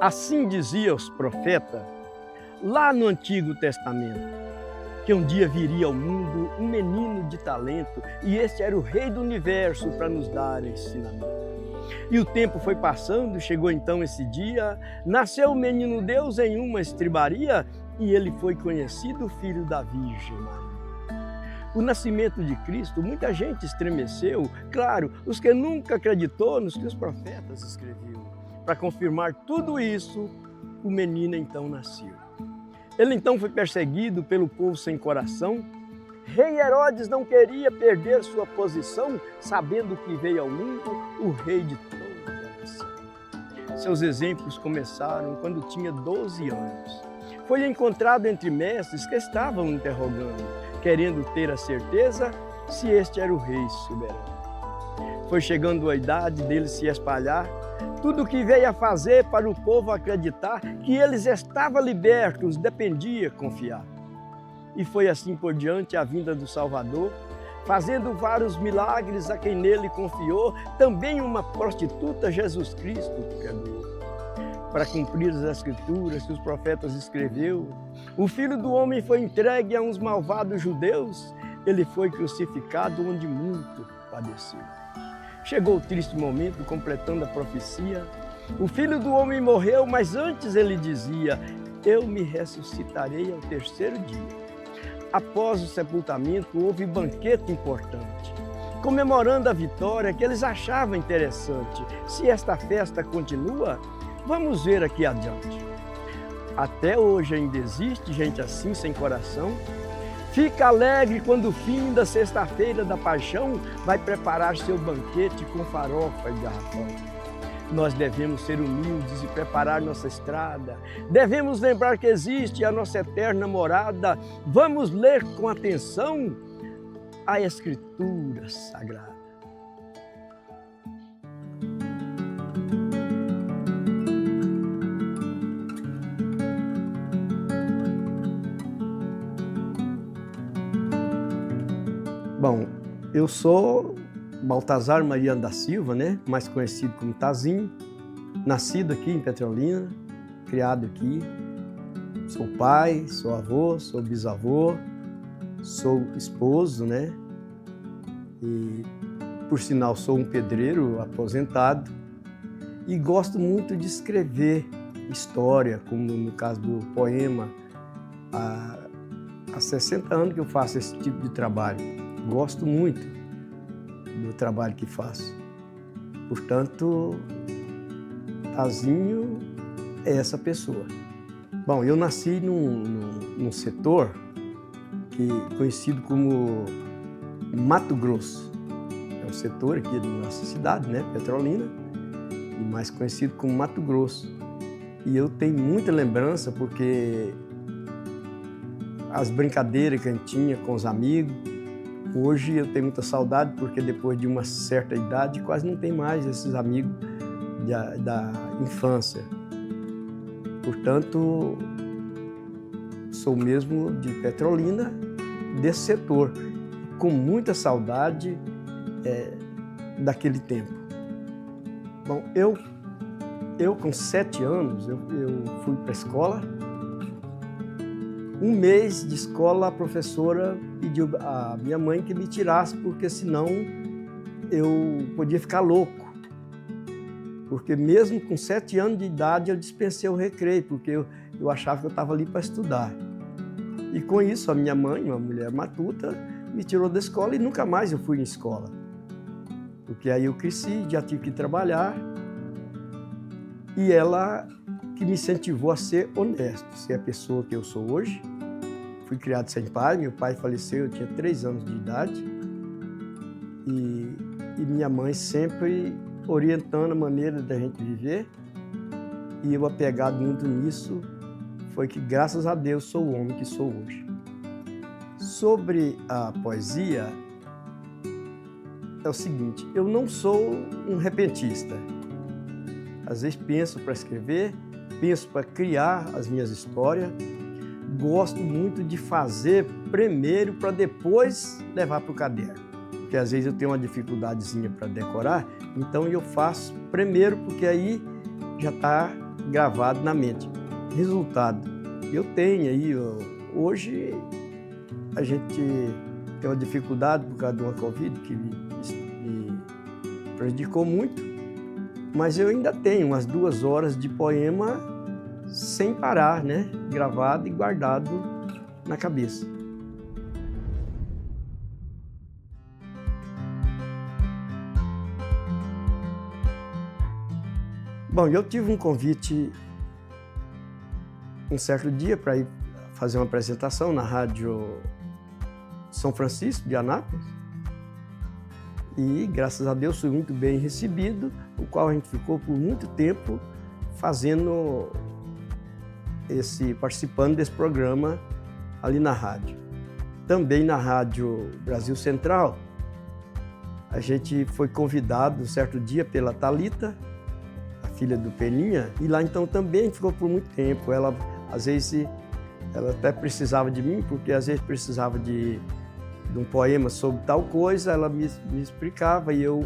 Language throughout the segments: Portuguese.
Assim diziam os profetas, lá no Antigo Testamento, que um dia viria ao mundo um menino de talento, e este era o rei do universo para nos dar ensinamento. E o tempo foi passando, chegou então esse dia, nasceu o menino Deus em uma estribaria, e ele foi conhecido filho da Virgem Maria. O nascimento de Cristo, muita gente estremeceu, claro, os que nunca acreditou nos que os profetas escreviam. Para confirmar tudo isso, o menino então nasceu. Ele então foi perseguido pelo povo sem coração. Rei Herodes não queria perder sua posição, sabendo que veio ao mundo o rei de toda a nação. Seus exemplos começaram quando tinha 12 anos. Foi encontrado entre mestres que estavam interrogando, querendo ter a certeza se este era o rei soberano. Foi chegando a idade dele se espalhar, tudo o que veio a fazer para o povo acreditar que eles estavam libertos dependia confiar. E foi assim por diante a vinda do Salvador, fazendo vários milagres a quem nele confiou, também uma prostituta Jesus Cristo perdoou. Para cumprir as Escrituras que os profetas escreveu, o Filho do Homem foi entregue a uns malvados judeus, ele foi crucificado onde muito padeceu. Chegou o triste momento, completando a profecia. O Filho do Homem morreu, mas antes ele dizia, eu me ressuscitarei ao terceiro dia. Após o sepultamento, houve banquete importante, comemorando a vitória que eles achavam interessante. Se esta festa continua, vamos ver aqui adiante. Até hoje ainda existe gente assim, sem coração. Fica alegre quando o fim da sexta-feira da paixão vai preparar seu banquete com farofa e garrafão. Nós devemos ser humildes e preparar nossa estrada. Devemos lembrar que existe a nossa eterna morada. Vamos ler com atenção a Escritura Sagrada. Bom, eu sou Baltazar Mariano da Silva, mais conhecido como Tazinho, nascido aqui em Petrolina, criado aqui. Sou pai, sou avô, sou bisavô, sou esposo, E, por sinal, sou um pedreiro aposentado e gosto muito de escrever história, como no caso do poema. Há 60 anos que eu faço esse tipo de trabalho. Gosto muito do trabalho que faço. Portanto, Tazinho é essa pessoa. Bom, eu nasci num setor conhecido como Mato Grosso. É um setor aqui da nossa cidade, Petrolina, e mais conhecido como Mato Grosso. E eu tenho muita lembrança porque as brincadeiras que a gente tinha com os amigos. Hoje eu tenho muita saudade porque depois de uma certa idade quase não tem mais esses amigos da infância. Portanto, sou mesmo de Petrolina, desse setor, com muita saudade daquele tempo. Bom, eu com 7 anos, eu fui para a escola. Um mês de escola, a professora pediu à minha mãe que me tirasse, porque senão eu podia ficar louco. Porque mesmo com 7 anos de idade, eu dispensei o recreio, porque eu achava que eu estava ali para estudar. E com isso, a minha mãe, uma mulher matuta, me tirou da escola e nunca mais eu fui em escola. Porque aí eu cresci, já tive que trabalhar, e ela que me incentivou a ser honesto, ser a pessoa que eu sou hoje. Fui criado sem pai, meu pai faleceu, eu tinha 3 anos de idade. E minha mãe sempre orientando a maneira da gente viver. E eu, apegado muito nisso, foi que, graças a Deus, sou o homem que sou hoje. Sobre a poesia, é o seguinte, eu não sou um repentista. Às vezes penso para escrever, penso para criar as minhas histórias. Gosto muito de fazer primeiro para depois levar para o caderno. Porque às vezes eu tenho uma dificuldadezinha para decorar, então eu faço primeiro, porque aí já está gravado na mente. Resultado, eu tenho aí, hoje a gente tem uma dificuldade por causa de uma Covid que me prejudicou muito, mas eu ainda tenho umas 2 horas de poema sem parar, né? Gravado e guardado na cabeça. Bom, eu tive um convite um certo dia para ir fazer uma apresentação na Rádio São Francisco de Anápolis e, graças a Deus, fui muito bem recebido, o qual a gente ficou por muito tempo participando desse programa ali na rádio. Também na Rádio Brasil Central, a gente foi convidado um certo dia pela Thalita, a filha do Peninha, e lá então também a gente ficou por muito tempo. Ela, às vezes, ela até precisava de mim, porque às vezes precisava de um poema sobre tal coisa, ela me explicava e eu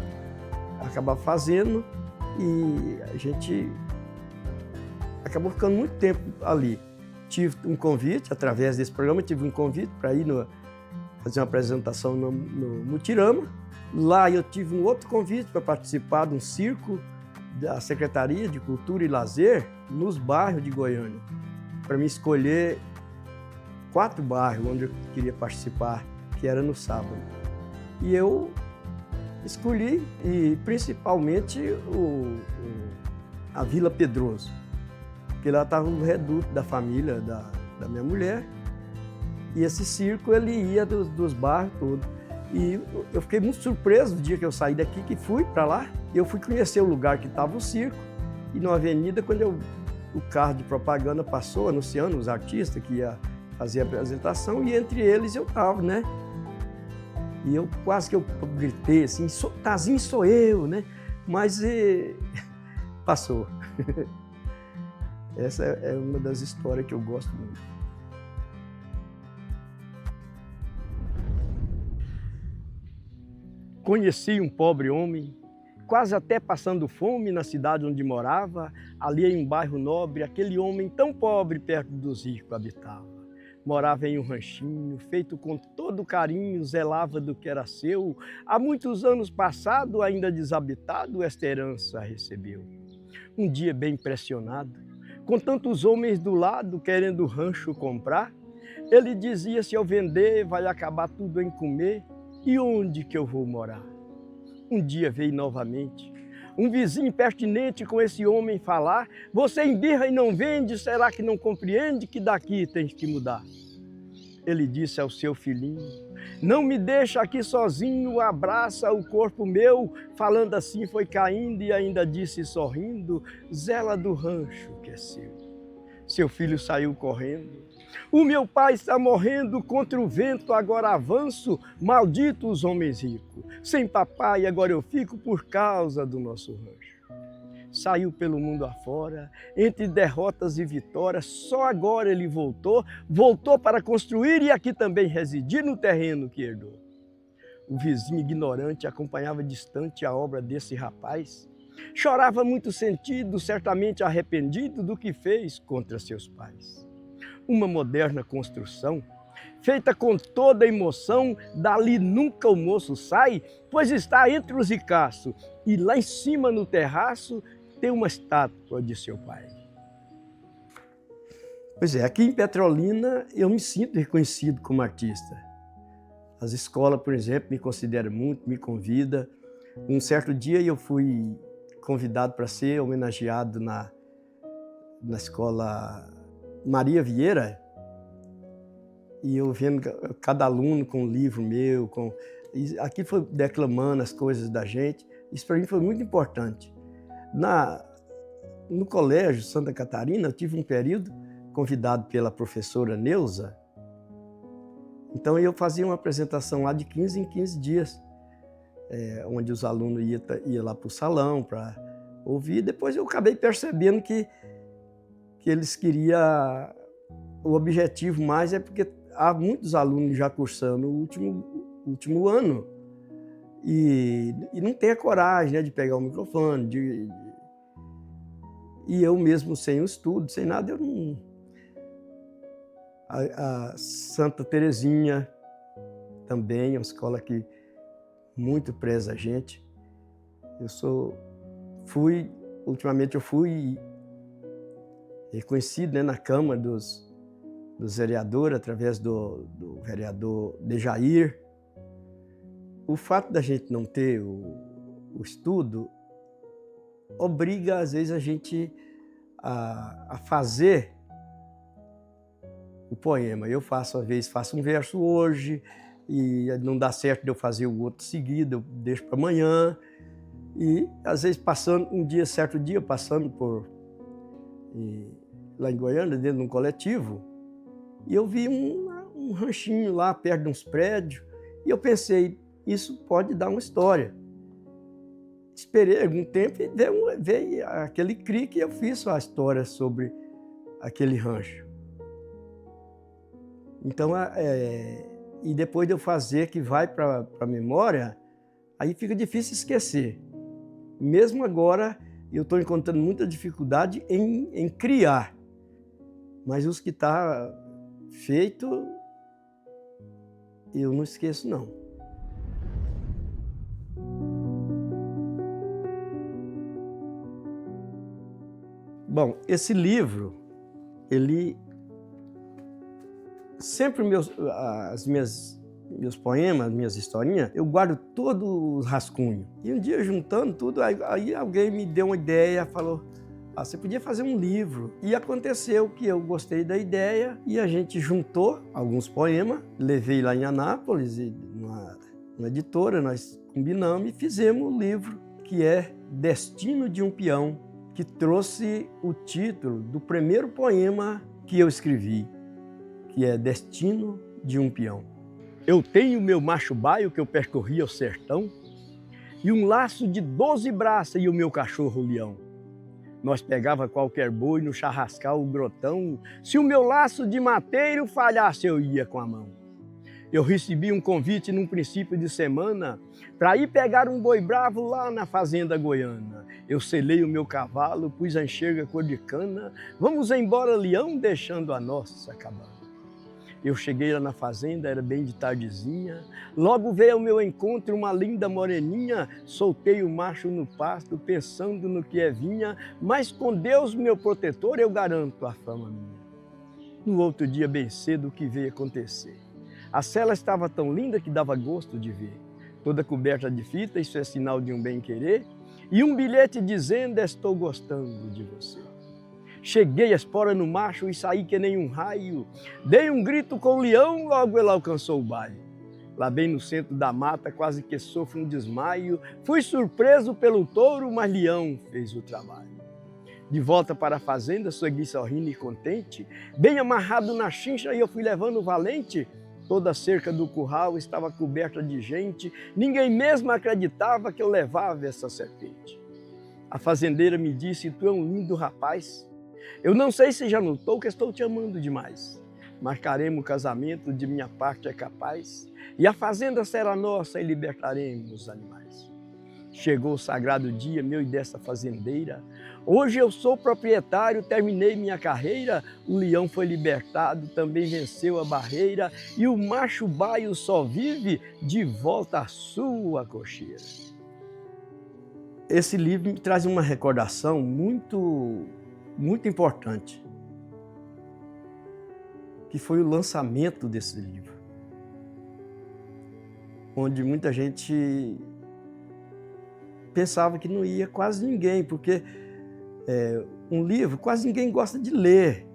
acabava fazendo, e a gente acabou ficando muito tempo ali. Tive um convite, através desse programa, tive um convite para ir fazer uma apresentação no Mutirama. Lá eu tive um outro convite para participar de um circo da Secretaria de Cultura e Lazer nos bairros de Goiânia, para me escolher 4 bairros onde eu queria participar, que era no sábado. E eu escolhi, e principalmente a Vila Pedroso, porque lá estava o reduto da família da minha mulher, e esse circo ele ia dos bairros todos. E eu fiquei muito surpreso no dia que eu saí daqui, que fui para lá, e eu fui conhecer o lugar que estava o circo, e na avenida, quando o carro de propaganda passou, anunciando os artistas que ia fazer a apresentação, e entre eles eu estava, né? E eu quase que eu gritei assim, Tazinho sou eu, né? Mas passou. Essa é uma das histórias que eu gosto muito. Conheci um pobre homem, quase até passando fome na cidade onde morava, ali em um bairro nobre, aquele homem tão pobre perto dos ricos habitava. Morava em um ranchinho, feito com todo carinho, zelava do que era seu. Há muitos anos passado, ainda desabitado, esta herança recebeu. Um dia bem impressionado, com tantos homens do lado querendo o rancho comprar, ele dizia: se eu vender, vai acabar tudo em comer, e onde que eu vou morar? Um dia veio novamente um vizinho impertinente com esse homem falar: você embirra e não vende, será que não compreende que daqui tens que mudar? Ele disse ao seu filhinho: não me deixa aqui sozinho, abraça o corpo meu. Falando assim foi caindo e ainda disse sorrindo: zela do rancho que é seu. Seu filho saiu correndo: o meu pai está morrendo, contra o vento agora avanço, maldito os homens ricos. Sem papai agora eu fico por causa do nosso rancho. Saiu pelo mundo afora, entre derrotas e vitórias, só agora ele voltou para construir e aqui também residir no terreno que herdou. O vizinho ignorante acompanhava distante a obra desse rapaz, chorava muito sentido, certamente arrependido do que fez contra seus pais. Uma moderna construção, feita com toda emoção, dali nunca o moço sai, pois está entre os ricaços, e lá em cima no terraço tem uma estátua de seu pai. Pois é, aqui em Petrolina eu me sinto reconhecido como artista. As escolas, por exemplo, me consideram muito, me convidam. Um certo dia eu fui convidado para ser homenageado na escola Maria Vieira, e eu vendo cada aluno com um livro meu, aqui foi declamando as coisas da gente. Isso para mim foi muito importante. No colégio Santa Catarina, eu tive um período convidado pela professora Neuza. Então eu fazia uma apresentação lá de 15 em 15 dias, onde os alunos iam lá para o salão para ouvir. Depois eu acabei percebendo que eles queriam, o objetivo mais é porque há muitos alunos já cursando o último ano e não tem a coragem, né, de pegar o microfone, E eu mesmo sem o estudo, sem nada, eu não... A Santa Terezinha também é uma escola que muito preza a gente. Ultimamente eu fui reconhecido, né, na Câmara dos Vereadores, através do vereador Dejair. O fato da gente não ter o estudo obriga, às vezes, a gente a fazer o poema. Eu às vezes, faço um verso hoje e não dá certo de eu fazer o outro seguido, eu deixo para amanhã. E, às vezes, certo dia, passando lá em Goiânia, dentro de um coletivo, e eu vi um ranchinho lá perto de uns prédios, e eu pensei, isso pode dar uma história. Esperei algum tempo e veio aquele crique e eu fiz a história sobre aquele rancho. Então, e depois de eu fazer, que vai para a memória, aí fica difícil esquecer. Mesmo agora, eu estou encontrando muita dificuldade em criar. Mas os que está feito, eu não esqueço, não. Bom, esse livro, ele... Sempre meus poemas, minhas historinhas, eu guardo todos os rascunhos. E um dia, juntando tudo, aí alguém me deu uma ideia, falou, você podia fazer um livro. E aconteceu que eu gostei da ideia e a gente juntou alguns poemas, levei lá em Anápolis, numa editora, nós combinamos e fizemos um livro que é Destino de um Peão, que trouxe o título do primeiro poema que eu escrevi, que é Destino de um Peão. Eu tenho meu macho baio que eu percorri ao sertão e um laço de 12 braças e o meu cachorro leão. Nós pegava qualquer boi no charrascal o grotão, se o meu laço de mateiro falhasse eu ia com a mão. Eu recebi um convite num princípio de semana para ir pegar um boi bravo lá na fazenda goiana. Eu selei o meu cavalo, pus a enxerga cor de cana, vamos embora leão deixando a nossa cabana. Eu cheguei lá na fazenda, era bem de tardezinha, logo veio ao meu encontro uma linda moreninha, soltei o macho no pasto, pensando no que vinha, mas com Deus, meu protetor, eu garanto a fama minha. No outro dia, bem cedo, o que veio acontecer? A sela estava tão linda que dava gosto de ver, toda coberta de fita, isso é sinal de um bem-querer, e um bilhete dizendo, estou gostando de você. Cheguei a espora no macho e saí que nem um raio. Dei um grito com o leão, logo ele alcançou o baio. Lá bem no centro da mata, quase que sofro um desmaio. Fui surpreso pelo touro, mas leão fez o trabalho. De volta para a fazenda, segui sorrindo e contente. Bem amarrado na chincha e eu fui levando o valente. Toda a cerca do curral estava coberta de gente. Ninguém mesmo acreditava que eu levava essa serpente. A fazendeira me disse, tu é um lindo rapaz. Eu não sei se já notou que estou te amando demais. Marcaremos o casamento, de minha parte é capaz, e a fazenda será nossa e libertaremos os animais. Chegou o sagrado dia meu e dessa fazendeira. Hoje eu sou proprietário, terminei minha carreira. O leão foi libertado, também venceu a barreira, e o macho baio só vive de volta à sua cocheira. Esse livro me traz uma recordação muito importante, que foi o lançamento desse livro, onde muita gente pensava que não ia quase ninguém, porque um livro quase ninguém gosta de ler,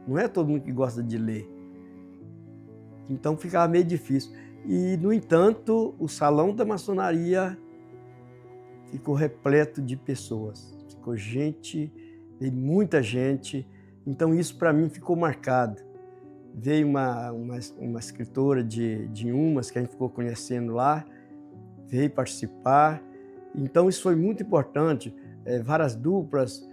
não é todo mundo que gosta de ler, então ficava meio difícil. E, no entanto, o Salão da Maçonaria ficou repleto de pessoas, ficou gente, veio muita gente, então isso para mim ficou marcado. Veio uma escritora de Umas, que a gente ficou conhecendo lá, veio participar, então isso foi muito importante. Várias duplas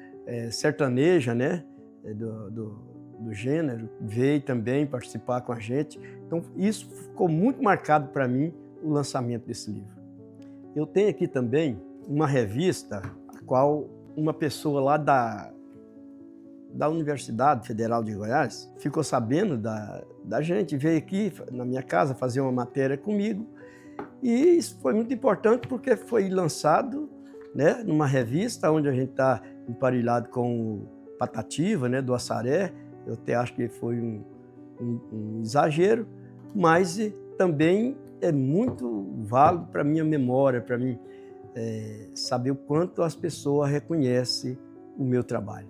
sertanejas, né, do gênero, veio também participar com a gente, então isso ficou muito marcado para mim, o lançamento desse livro. Eu tenho aqui também uma revista, a qual uma pessoa lá da Universidade Federal de Goiás ficou sabendo da gente, veio aqui na minha casa fazer uma matéria comigo. E isso foi muito importante porque foi lançado, né, numa revista onde a gente está emparelhado com o Patativa, né, do Assaré. Eu até acho que foi um exagero, mas também é muito válido para a minha memória, para mim saber o quanto as pessoas reconhecem o meu trabalho.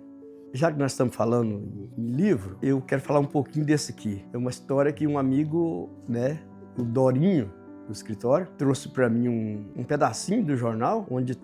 Já que nós estamos falando em livro, eu quero falar um pouquinho desse aqui. É uma história que um amigo, né, o Dorinho, do escritório, trouxe para mim um pedacinho do jornal onde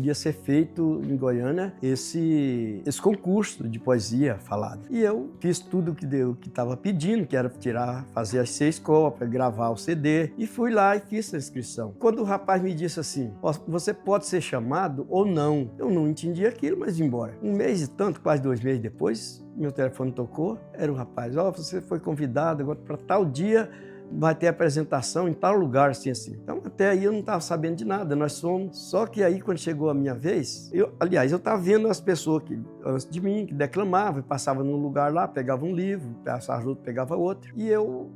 ia ser feito em Goiânia esse concurso de poesia falada. E eu fiz tudo o que estava pedindo, que era fazer as 6 cópias, gravar o CD, e fui lá e fiz a inscrição. Quando o rapaz me disse assim, você pode ser chamado ou não, eu não entendi aquilo, mas vim embora. 1 mês e tanto, quase 2 meses depois, meu telefone tocou, era o rapaz, você foi convidado agora para tal dia, vai ter apresentação em tal lugar, assim. Então, até aí eu não estava sabendo de nada, nós fomos. Só que aí, quando chegou a minha vez, eu estava vendo as pessoas que, antes de mim, que declamavam, passavam num lugar lá, pegavam um livro, passava outro, pegava outro. E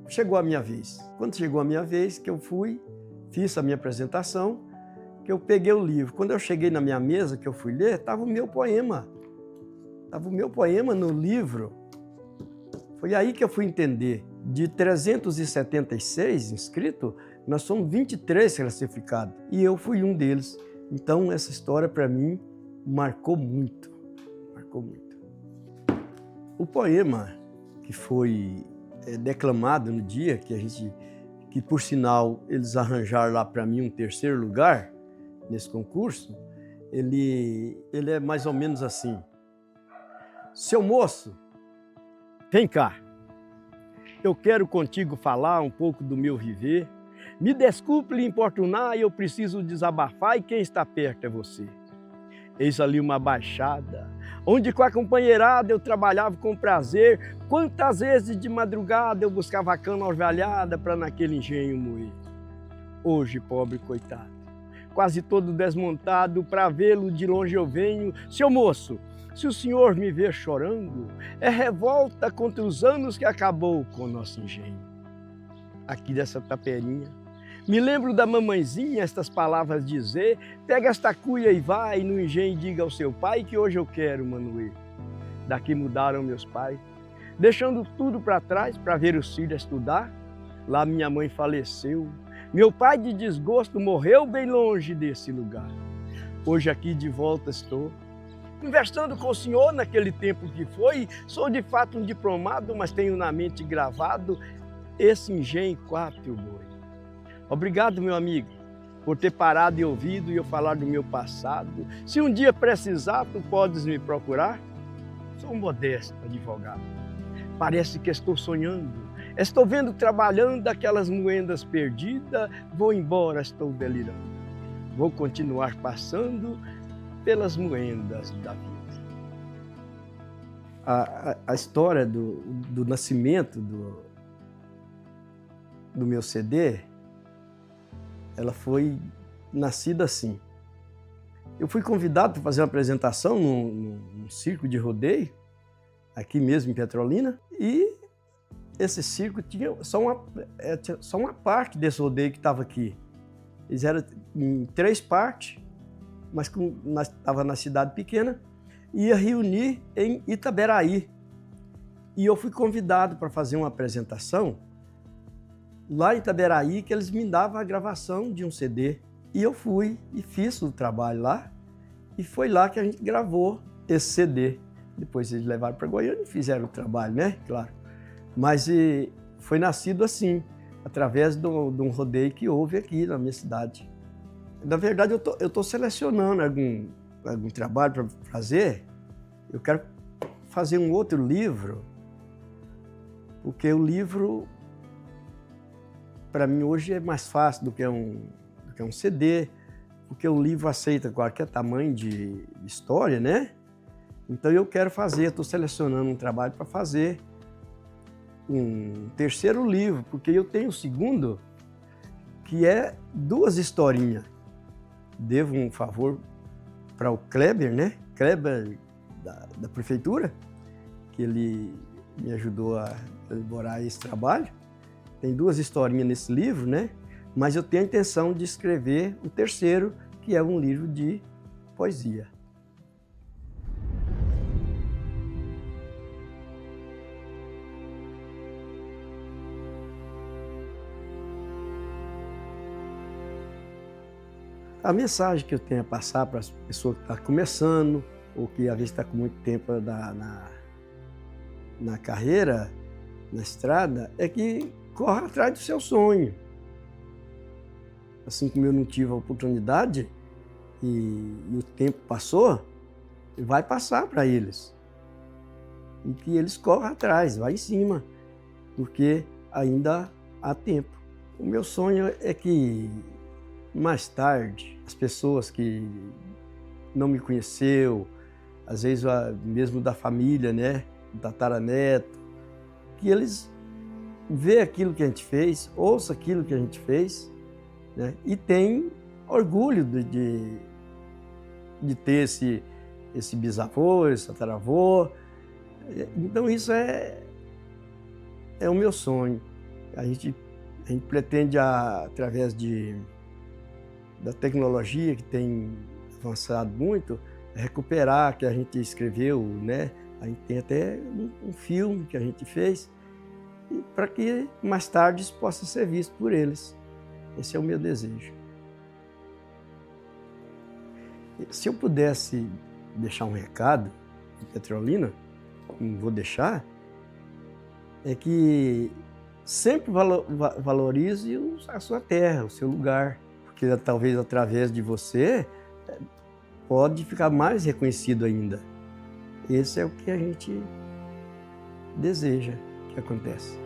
chegou a minha vez. Quando chegou a minha vez, que eu fui, fiz a minha apresentação, que eu peguei o livro. Quando eu cheguei na minha mesa, que eu fui ler, estava o meu poema. Estava o meu poema no livro. Foi aí que eu fui entender. De 376 inscritos, nós somos 23 classificados. E eu fui um deles. Então, essa história, para mim, marcou muito. Marcou muito. O poema que foi declamado no dia, que por sinal, eles arranjaram lá para mim um 3º lugar nesse concurso, ele é mais ou menos assim. Seu moço, vem cá. Eu quero contigo falar um pouco do meu viver. Me desculpe lhe importunar, eu preciso desabafar e quem está perto é você. Eis ali uma baixada, onde com a companheirada eu trabalhava com prazer. Quantas vezes de madrugada eu buscava a cana orvalhada para naquele engenho moer. Hoje, pobre coitado, quase todo desmontado, para vê-lo de longe eu venho. Seu moço, se o senhor me vê chorando, é revolta contra os anos que acabou com o nosso engenho. Aqui dessa taperinha, me lembro da mamãezinha estas palavras dizer, pega esta cuia e vai no engenho e diga ao seu pai que hoje eu quero Manoel. Daqui mudaram meus pais, deixando tudo para trás para ver os filhos estudar. Lá minha mãe faleceu, meu pai de desgosto morreu bem longe desse lugar. Hoje aqui de volta estou, conversando com o senhor naquele tempo que foi, sou de fato um diplomado, mas tenho na mente gravado esse engenho 4 boi. Obrigado, meu amigo, por ter parado e ouvido eu falar do meu passado. Se um dia precisar, tu podes me procurar. Sou um modesto advogado. Parece que estou sonhando. Estou vendo trabalhando aquelas moendas perdidas. Vou embora, estou delirando. Vou continuar passando pelas moendas da vida. A história do nascimento do meu CD, ela foi nascida assim. Eu fui convidado para fazer uma apresentação num circo de rodeio, aqui mesmo em Petrolina, e esse circo tinha só uma parte desse rodeio que estava aqui. Eles eram em 3 partes, mas nós estávamos na cidade pequena, ia reunir em Itaberaí. E eu fui convidado para fazer uma apresentação lá em Itaberaí, que eles me davam a gravação de um CD. E eu fui e fiz o trabalho lá, e foi lá que a gente gravou esse CD. Depois eles levaram para Goiânia e fizeram o trabalho, né? Claro. Mas foi nascido assim, através de um rodeio que houve aqui na minha cidade. Na verdade, eu estou selecionando algum trabalho para fazer. Eu quero fazer um outro livro, porque o livro, para mim, hoje é mais fácil do que um CD, porque o livro aceita qualquer tamanho de história, né? Então eu quero fazer, estou selecionando um trabalho para fazer um 3º livro, porque eu tenho o 2º, que é 2 historinhas. Devo um favor para o Kleber, né? Kleber da prefeitura, que ele me ajudou a elaborar esse trabalho. Tem 2 historinhas nesse livro, né? Mas eu tenho a intenção de escrever o terceiro, que é um livro de poesia. A mensagem que eu tenho a passar para as pessoas que estão começando, ou que às vezes está com muito tempo na carreira, na estrada, é que corra atrás do seu sonho. Assim como eu não tive a oportunidade e o tempo passou, vai passar para eles. E que eles corram atrás, vai em cima, porque ainda há tempo. O meu sonho é que mais tarde as pessoas que não me conheceu, às vezes mesmo da família, né, tataraneto, que eles vejam aquilo que a gente fez, ouçam aquilo que a gente fez, né, e tenham orgulho de ter esse bisavô, esse tataravô. Então isso é o meu sonho. A gente pretende, através da tecnologia que tem avançado muito, recuperar o que a gente escreveu, né? A gente tem até um filme que a gente fez, para que mais tarde isso possa ser visto por eles. Esse é o meu desejo. Se eu pudesse deixar um recado em Petrolina, não vou deixar, é que sempre valorize a sua terra, o seu lugar, porque talvez através de você pode ficar mais reconhecido ainda. Esse é o que a gente deseja que aconteça.